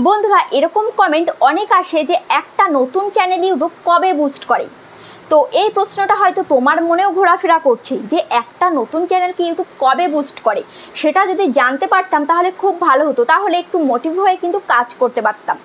বন্ধুরা এরকম কমেন্ট অনেক আসে যে একটা নতুন চ্যানেল ইউটিউব কবে বুস্ট করে। তো এই প্রশ্নটা হয়তো তোমার মনেও ঘোরাফেরা করছে যে একটা নতুন চ্যানেলকে ইউটিউব কবে বুস্ট করে। সেটা যদি জানতে পারতাম তাহলে খুব ভালো হতো, তাহলে একটু মোটিভ হয়ে কিন্তু কাজ করতে পারতাম।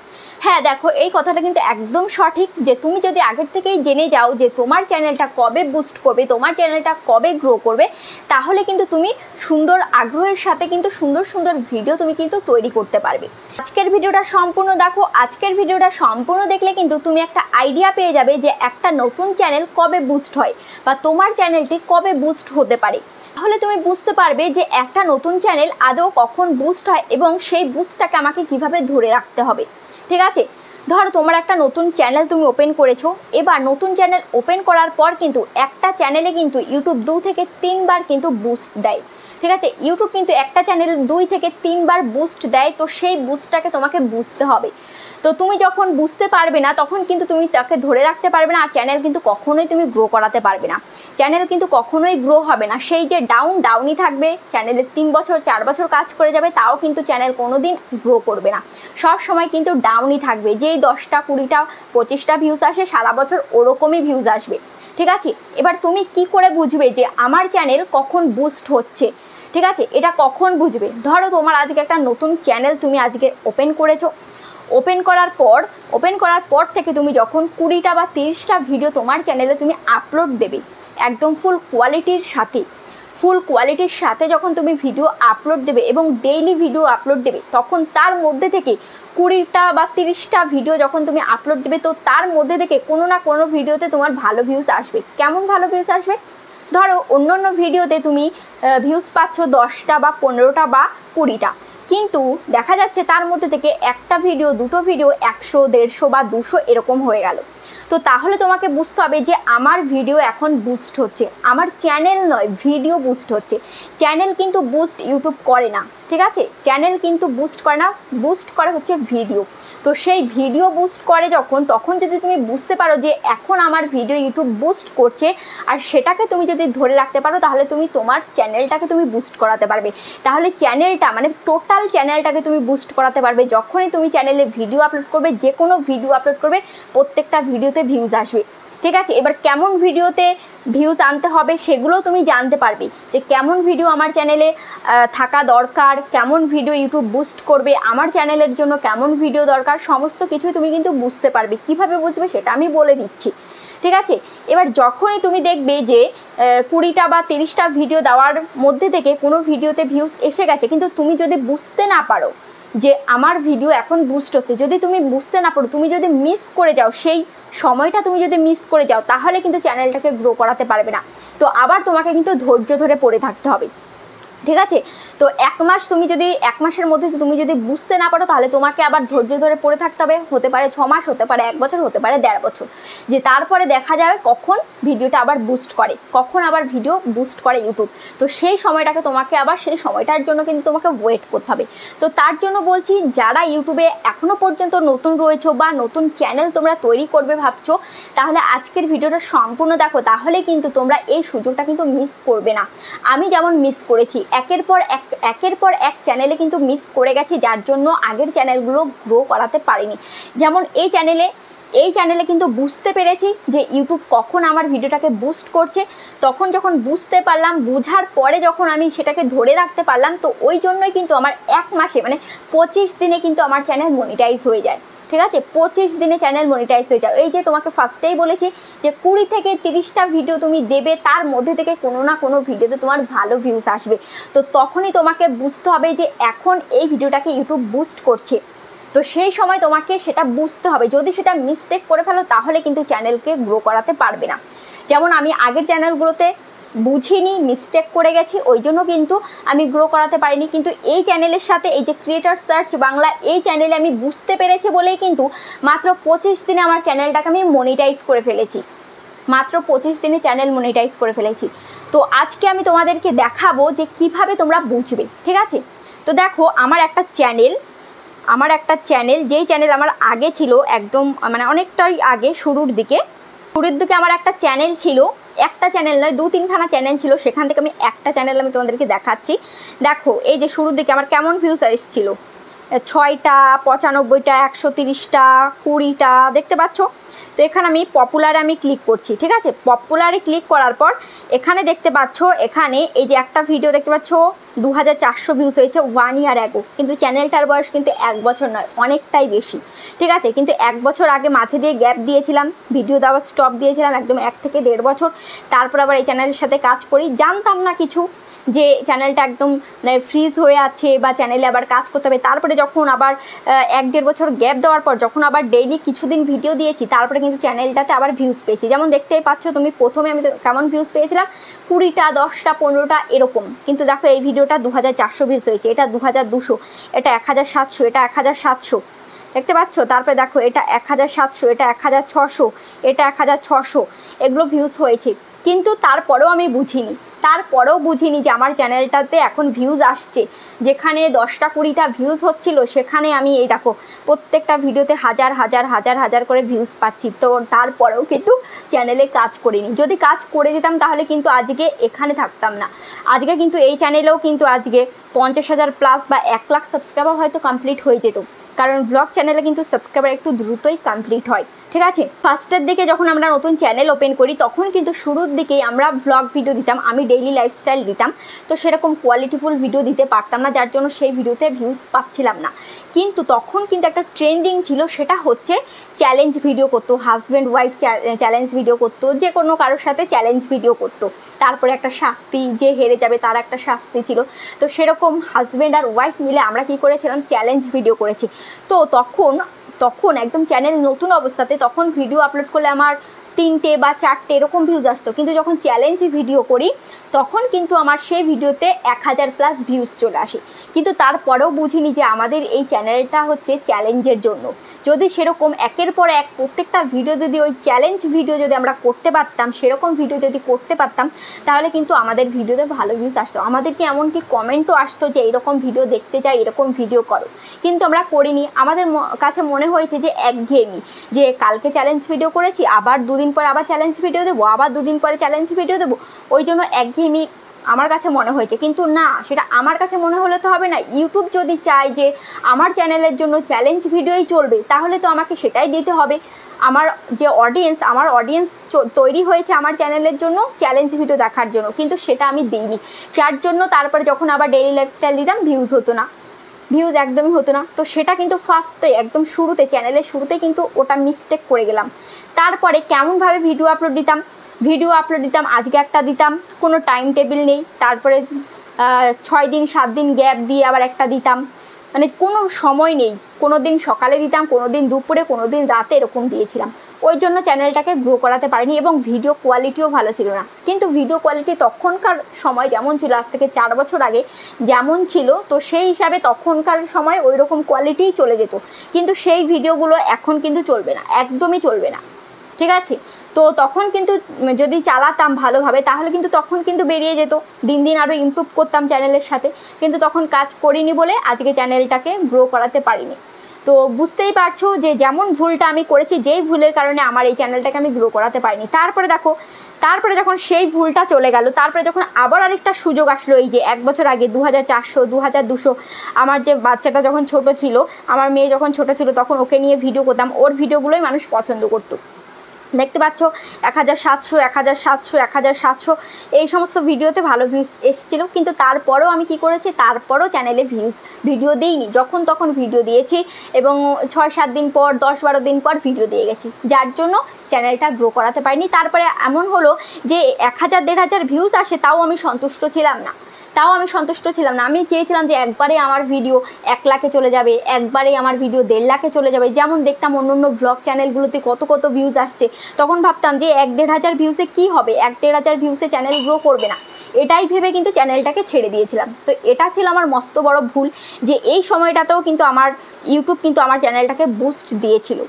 হ্যাঁ দেখো, এই কথাটা কিন্তু একদম সঠিক যে তুমি যদি আগের থেকেই জেনে যাও যে তোমার চ্যানেলটা কবে বুস্ট করবে, তোমার চ্যানেলটা কবে গ্রো করবে, তাহলে কিন্তু তুমি সুন্দর আগ্রহের সাথে কিন্তু সুন্দর সুন্দর ভিডিও তুমি কিন্তু তৈরি করতে পারবে। আজকের ভিডিওটা সম্পূর্ণ দেখো। আজকের ভিডিওটা সম্পূর্ণ দেখলে কিন্তু তুমি একটা আইডিয়া পেয়ে যাবে যে একটা নতুন চ্যানেল কবে বুস্ট হয় বা তোমার চ্যানেলটি কবে বুস্ট হতে পারে। তাহলে তুমি বুঝতে পারবে যে একটা নতুন চ্যানেল আদৌ কখন বুস্ট হয় এবং সেই বুস্টটাকে আমাকে কিভাবে ধরে রাখতে হবে। ঠিক আছে, ধরো তোমার একটা নতুন চ্যানেল তুমি ওপেন করেছো। এবার নতুন চ্যানেল ওপেন করার পর কিন্তু একটা চ্যানেলে কিন্তু ইউটিউব 2 থেকে 3 বার কিন্তু বুস্ট দেয়। ঠিক আছে, ইউটিউব কিন্তু একটা চ্যানেল 2 থেকে 3 বার বুস্ট দেয়। তো সেই বুস্টটাকে তোমাকে বুঝতে হবে। তো তুমি যখন বুঝতে পারবে না তখন কিন্তু তুমি তাকে ধরে রাখতে পারবে না, আর চ্যানেল কিন্তু কখনোই তুমি গ্রো করাতে পারবে না। চ্যানেল কিন্তু কখনোই গ্রো হবে না। সেই যে ডাউনই থাকবে, চ্যানেলের 3 বছর 4 বছর কাজ করে যাবে, তাও কিন্তু চ্যানেল কোনোদিন গ্রো করবে না। সব সময় কিন্তু ডাউনই থাকবে। যেই 10টা 20টা 25টা ভিউজ আসে সারা বছর ওরকমই ভিউজ আসবে। ঠিক আছে, এবার তুমি কি করে বুঝবে যে আমার চ্যানেল কখন বুস্ট হচ্ছে? ঠিক আছে, এটা কখন বুঝবে? ধরো তোমার আজকে একটা নতুন চ্যানেল তুমি আজকে ওপেন করেছো। ওপেন করার পর থেকে তুমি যখন 20টা বা 30টা ভিডিও তোমার চ্যানেলে তুমি আপলোড দেবে, একদম ফুল কোয়ালিটির সাথে যখন তুমি ভিডিও আপলোড দেবে এবং ডেইলি ভিডিও আপলোড দেবে, তখন তার মধ্যে থেকে 20টা বা 30টা ভিডিও যখন তুমি আপলোড দেবে, তো তার মধ্যে থেকে কোনো না কোনো ভিডিওতে তোমার ভালো ভিউজ আসবে। কেমন ভালো ভিউজ আসবে? ধরো অন্য ভিডিওতে তুমি ভিউজ পাচ্ছ 10টা বা 15টা বা 20টা, কিন্তু দেখা যাচ্ছে তার মধ্যে থেকে একটা ভিডিও, দুটো ভিডিও 100, 150 বা 200 এরকম হয়ে গেল। তো তাহলে তোমাকে বুঝতে হবে যে আমার ভিডিও এখন বুস্ট হচ্ছে, আমার চ্যানেল নয়, ভিডিও বুস্ট হচ্ছে। চ্যানেল কিন্তু বুস্ট ইউটিউব করে না। ঠিক আছে, চ্যানেল কিন্তু বুস্ট করে না, বুস্ট করে হচ্ছে ভিডিও। তো সেই ভিডিও বুস্ট করে তখন যদি তুমি বুঝতে পারো যে এখন আমার ভিডিও ইউটিউব বুস্ট করছে, আর সেটাকে তুমি যদি ধরে রাখতে পারো, তাহলে তুমি তোমার চ্যানেলটাকে তুমি বুস্ট করাতে পারবে। তাহলে চ্যানেলটা মানে টোটাল চ্যানেলটাকে তুমি বুস্ট করাতে পারবে। যখনই তুমি চ্যানেলে ভিডিও আপলোড করবে, যে কোনো ভিডিও আপলোড করবে, প্রত্যেকটা ভিডিওতে ভিউজ আসবে। ঠিক আছে, এবার কেমন ভিডিওতে ভিউজ আনতে হবে সেগুলো তুমি জানতে পারবে, যে কেমন ভিডিও আমার চ্যানেলে থাকা দরকার, কেমন ভিডিও ইউটিউব বুস্ট করবে, আমার চ্যানেলের জন্য কেমন ভিডিও দরকার, সমস্ত কিছুই তুমি কিন্তু বুঝতে পারবে। কিভাবে বুঝবে সেটা আমি বলে দিচ্ছি। ঠিক আছে, এবার যখনই তুমি দেখবে যে 20টা বা 30টা ভিডিও দেওয়ার মধ্যে থেকে কোনো ভিডিওতে ভিউজ এসে গেছে, কিন্তু তুমি যদি বুঝতে না পারো যে আমার ভিডিও এখন বুস্ট হচ্ছে, যদি তুমি বুঝতে না পারো, তুমি যদি মিস করে যাও, সেই সময়টা তুমি যদি মিস করে যাও, তাহলে কিন্তু চ্যানেলটাকে গ্রো করাতে পারবে না। তো আবার তোমাকে কিন্তু ধৈর্য ধরে পড়ে থাকতে হবে। ঠিক আছে, তো 1 মাস তুমি যদি 1 মাসের মধ্যে তুমি যদি বুঝতে না পারো, তাহলে তোমাকে আবার ধৈর্য ধরে পড়ে থাকতে হবে। হতে পারে 6 মাস, হতে পারে 1 বছর, হতে পারে 1.5 বছর, যে তারপরে দেখা যাবে কখন ভিডিওটা আবার বুস্ট করে, কখন আবার ভিডিও বুস্ট করে ইউটিউব। তো সেই সময়টাকে তোমাকে আবার সেই সময়টার জন্য কিন্তু তোমাকে ওয়েট করতে হবে। তো তার জন্য বলছি, যারা ইউটিউবে এখনো পর্যন্ত নতুন রয়েছো বা নতুন চ্যানেল তোমরা তৈরি করবে ভাবছো, তাহলে আজকের ভিডিওটা সম্পূর্ণ দেখো, তাহলে কিন্তু তোমরা এই সুযোগটা কিন্তু মিস করবে না। আমি যেমন মিস করেছি, একের পর এক চ্যানেলে কিন্তু মিস করে গেছি, যার জন্য আগের চ্যানেলগুলো গ্রো করাতে পারিনি। যেমন এই চ্যানেলে কিন্তু বুঝতে পেরেছি যে ইউটিউব কখন আমার ভিডিওটাকে বুস্ট করছে। তখন যখন বুঝতে পারলাম, বুঝার পরে যখন আমি সেটাকে ধরে রাখতে পারলাম, তো ওই জন্যই কিন্তু আমার 1 মাসে মানে 25 দিনে কিন্তু আমার চ্যানেল মনিটাইজ হয়ে যায়। ঠিক আছে, 25 দিনে চ্যানেল মনিটাইজ হয়ে যায়। এই যে তোমাকে ফার্স্টেই বলেছি যে 20 থেকে 30টা ভিডিও তুমি দেবে, তার মধ্যে থেকে কোনো না কোনো ভিডিওতে তোমার ভালো ভিউজ আসবে। তো তখনই তোমাকে বুঝতে হবে যে এখন এই ভিডিওটাকে ইউটিউব বুস্ট করছে। তো সেই সময় তোমাকে সেটা বুঝতে হবে। যদি সেটা মিস্টেক করে ফেলো, তাহলে কিন্তু চ্যানেলকে গ্রো করাতে পারবে না। যেমন আমি আগের চ্যানেলগুলোতে বুঝিনি, মিস্টেক করে গেছি, ওই জন্য কিন্তু আমি গ্রো করাতে পারিনি। কিন্তু এই চ্যানেলের সাথে, এই যে ক্রিয়েটর সার্চ বাংলা, এই চ্যানেলে আমি বুঝতে পেরেছি বলেই কিন্তু মাত্র 25 দিনে আমার চ্যানেলটাকে আমি মনিটাইজ করে ফেলেছি। মাত্র 25 দিনে চ্যানেল মনিটাইজ করে ফেলেছি। তো আজকে আমি তোমাদেরকে দেখাবো যে কিভাবে তোমরা বুঝবে। ঠিক আছে, তো দেখো, আমার একটা চ্যানেল যেই চ্যানেল আমার আগে ছিল, একদম মানে অনেকটাই আগে, শুরুর দিকে আমার একটা চ্যানেল ছিল। একটা চ্যানেল নয়, 2-3খানা চ্যানেল ছিল। সেখান থেকে আমি একটা চ্যানেল আমি তোমাদেরকে দেখাচ্ছি। দেখো, এই যে শুরুর দিকে আমার কেমন ভিউজ এসেছিল, 6টা, 95টা, 130টা, 20টা দেখতে পাচ্ছ। তো এখানে আমি পপুলারে আমি ক্লিক করছি, ঠিক আছে। পপুলারে ক্লিক করার পর এখানে দেখতে পাচ্ছ, এখানে এই যে একটা ভিডিও দেখতে পাচ্ছ 2400 ভিউজ হয়েছে 1 ইয়ার অ্যাগো, কিন্তু চ্যানেলটার বয়স কিন্তু 1 বছর নয়, অনেকটাই বেশি, ঠিক আছে। কিন্তু 1 বছর আগে মাঝে দিয়ে গ্যাপ দিয়েছিলাম, ভিডিও দেওয়া স্টপ দিয়েছিলাম একদম 1 থেকে 1.5 বছর। তারপর আবার এই চ্যানেলের সাথে কাজ করি, জানতাম না কিছু যে চ্যানেলটা একদম ফ্রিজ হয়ে আছে বা চ্যানেলে আবার কাজ করতে হবে। তারপরে যখন আবার 1-1.5 বছর গ্যাপ দেওয়ার পর যখন আবার ডেইলি কিছুদিন ভিডিও দিয়েছি, তারপরে কিন্তু চ্যানেলটাতে আবার ভিউজ পেয়েছি। যেমন দেখতেই পাচ্ছ তুমি, প্রথমে আমি কেমন ভিউজ পেয়েছিলাম, 20টা, 10টা, 15টা এরকম। কিন্তু দেখো এই ভিডিওটা 2400 ভিউজ হয়েছে, এটা 2200, এটা 1700, এটা 1700 দেখতে পাচ্ছ। তারপরে দেখো এটা 1700, এটা 1600, এটা 1600, এগুলো ভিউজ হয়েছে। কিন্তু তারপরেও বুঝিনি যে আমার চ্যানেলটাতে এখন ভিউজ আসছে। যেখানে 10টা 20টা ভিউজ হচ্ছিল, সেখানে আমি এই দেখো প্রত্যেকটা ভিডিওতে হাজার করে ভিউজ পাচ্ছি। তো তারপরেও কিন্তু চ্যানেলে কাজ করিনি। যদি কাজ করে যেতাম তাহলে কিন্তু আজকে এখানে থাকতাম না। আজকে কিন্তু এই চ্যানেলেও কিন্তু আজকে 50,000 প্লাস বা 1 লাখ সাবস্ক্রাইবার হয়তো কমপ্লিট হয়ে যেত, কারণ ব্লগ চ্যানেলে কিন্তু সাবস্ক্রাইবার একটু দ্রুতই কমপ্লিট হয়, ঠিক আছে। ফার্স্টের দিকে যখন আমরা নতুন চ্যানেল ওপেন করি, তখন কিন্তু শুরুর দিকেই আমরা ব্লগ ভিডিও দিতাম, আমি ডেইলি লাইফস্টাইল দিতাম। তো সেরকম কোয়ালিটিফুল ভিডিও দিতে পারতাম না, যার জন্য সেই ভিডিওতে ভিউজ পাচ্ছিলাম না। কিন্তু তখন কিন্তু একটা ট্রেন্ডিং ছিল, সেটা হচ্ছে চ্যালেঞ্জ ভিডিও করতো, হাজব্যান্ড ওয়াইফ চ্যালেঞ্জ ভিডিও করতো, যে কোনো কারোর সাথে চ্যালেঞ্জ ভিডিও করতো। তারপরে একটা শাস্তি, যে হেরে যাবে তার একটা শাস্তি ছিল। তো সেরকম হাজব্যান্ড আর ওয়াইফ মিলে আমরা কি করেছিলাম, চ্যালেঞ্জ ভিডিও করেছি। তো তখন একদম চ্যানেল নতুন অবস্থাতে তখন ভিডিও আপলোড করলে আমার 3টে বা 4টে এরকম ভিউজ আসতো। কিন্তু যখন চ্যালেঞ্জ ভিডিও করি তখন কিন্তু আমার সেই ভিডিওতে 1000 প্লাস ভিউজ চলে আসে। কিন্তু তারপরেও বুঝিনি যে আমাদের এই চ্যানেলটা হচ্ছে চ্যালেঞ্জের জন্য। যদি সেরকম একের পর এক প্রত্যেকটা ভিডিও যদি ওই চ্যালেঞ্জ ভিডিও যদি আমরা করতে পারতাম, সেরকম ভিডিও যদি করতে পারতাম, তাহলে কিন্তু আমাদের ভিডিওতে ভালো ভিউজ আসতো। আমাদেরকে এমনকি কমেন্টও আসতো যে এরকম ভিডিও দেখতে চাই, এরকম ভিডিও করো। কিন্তু আমরা করিনি। আমাদের কাছে মনে হয়েছে যে একঘেয়েমি, যে কালকে চ্যালেঞ্জ ভিডিও করেছি, আবার 2 দিন পর আবার চ্যালেঞ্জ ভিডিও দেবো, আবার 2 দিন পরে চ্যালেঞ্জ ভিডিও দেবো, ওই জন্য একঘেয়েমি আমার কাছে মনে হয়েছে। কিন্তু না, সেটা আমার কাছে মনে হলে তো হবে না। ইউটিউব যদি চায় যে আমার চ্যানেলের জন্য চ্যালেঞ্জ ভিডিওই চলবে, তাহলে তো আমাকে সেটাই দিতে হবে। আমার অডিয়েন্স তৈরি হয়েছে আমার চ্যানেলের জন্য চ্যালেঞ্জ ভিডিও দেখার জন্য, কিন্তু সেটা আমি দিইনি। যার জন্য তারপরে যখন আবার ডেইলি লাইফস্টাইল দিতাম, ভিউজ একদমই হতো না। তো সেটা কিন্তু ফার্স্টে একদম শুরুতে, চ্যানেলের শুরুতে কিন্তু ওটা মিস্টেক করে গেলাম। তারপরে কেমনভাবে ভিডিও আপলোড দিতাম, আজকে একটা দিতাম, কোনো টাইম টেবিল নেই। তারপরে 6 দিন 7 দিন গ্যাপ দিয়ে আবার একটা দিতাম, মানে কোনো সময় নেই। কোনো দিন সকালে দিতাম, কোনো দিন দুপুরে, কোনো দিন রাতে, এরকম দিয়েছিলাম। ওই জন্য চ্যানেলটাকে গ্রো করাতে পারিনি এবং ভিডিও কোয়ালিটিও ভালো ছিল না। কিন্তু ভিডিও কোয়ালিটি তখনকার সময় যেমন ছিল, আজ থেকে 4 বছর আগে যেমন ছিল, তো সেই হিসাবে তখনকার সময় ওই রকম কোয়ালিটিই চলে যেত। কিন্তু সেই ভিডিওগুলো এখন কিন্তু চলবে না, একদমই চলবে না, ঠিক আছে। তো তখন কিন্তু যদি চালাতাম ভালোভাবে, তাহলে কিন্তু তখন কিন্তু বেরিয়ে যেত, দিন দিন আরও ইমপ্রুভ করতাম চ্যানেলের সাথে। কিন্তু তখন কাজ করিনি বলে আজকে চ্যানেলটাকে গ্রো করাতে পারিনি। তো বুঝতেই পারছো যে যেমন ভুলটা আমি করেছি, যেই ভুলের কারণে আমার এই চ্যানেলটাকে আমি গ্রো করাতে পারিনি। তারপরে যখন সেই ভুলটা চলে গেল, তারপরে যখন আবার আরেকটা সুযোগ আসলো, এই যে 1 বছর আগে 2400, 2200, আমার যে বাচ্চাটা যখন ছোট ছিল, আমার মেয়ে যখন ছোট ছিল, তখন ওকে নিয়ে ভিডিও করতাম। ওর ভিডিওগুলোই মানুষ পছন্দ করতো। দেখতে পাচ্ছ 1700, 1700 এই সমস্ত ভিডিওতে ভালো ভিউজ এসেছিল। কিন্তু তারপরেও আমি কি করেছি, তারপরেও চ্যানেলে ভিডিও দিইনি, যখন তখন ভিডিও দিয়েছি এবং 6-7 দিন পর, 10-12 দিন পর ভিডিও দিয়ে গেছি, যার জন্য চ্যানেলটা গ্রো করাতে পারিনি। তারপরে এমন হলো যে 1000-1500 ভিউজ আসে, তাও আমি সন্তুষ্ট ছিলাম না। আমি চেয়েছিলাম যে একবারে আমার ভিডিও 1 লাখে চলে যাবে, একবারে আমার ভিডিও 1.5 লাখে চলে যাবে। যেমন দেখতাম অন্য ব্লগ চ্যানেলগুলোতে কত ভিউজ আসছে, তখন ভাবতাম যে 1-1.5 হাজার ভিউসে কী হবে, 1-1.5 হাজার ভিউসে চ্যানেল গ্রো করবে না, এটাই ভেবে কিন্তু চ্যানেলটাকে ছেড়ে দিয়েছিলাম। তো এটা ছিল আমার মস্ত বড় ভুল, যে এই সময়টাতেও কিন্তু আমার ইউটিউব কিন্তু আমার চ্যানেলটাকে বুস্ট দিয়েছিল।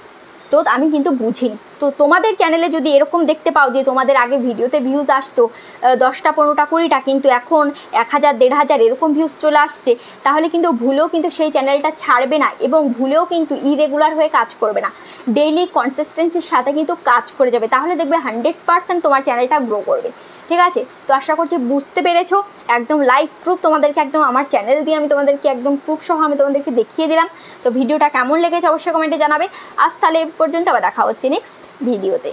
তো আমি কিন্তু বুঝিনি। তো তোমাদের চ্যানেলে যদি এরকম দেখতে পাও যে তোমাদের আগে ভিডিওতে ভিউজ আসতো 10টা 15টা 20টা, কিন্তু এখন 1000 1500 এরকম ভিউজ চলে আসছে, তাহলে কিন্তু ভুলেও কিন্তু সেই চ্যানেলটা ছাড়বে না এবং ভুলেও কিন্তু ইরেগুলার হয়ে কাজ করবে না, ডেইলি কনসিস্টেন্সির সাথে কিন্তু কাজ করে যাবে। তাহলে দেখবে 100% তোমার চ্যানেলটা গ্রো করবে। ঠিক আছে, তো আশা করছি বুঝতে পেরেছো। একদম লাইভ প্রুফ তোমাদেরকে, একদম আমার চ্যানেল দিয়ে আমি তোমাদেরকে একদম প্রুফ সহ আমি তোমাদেরকে দেখিয়ে দিলাম। তো ভিডিওটা কেমন লেগেছে অবশ্যই কমেন্টে জানাবে। আজ তাহলে এই পর্যন্ত, আবার দেখা হচ্ছে নেক্সট ভিডিওতে।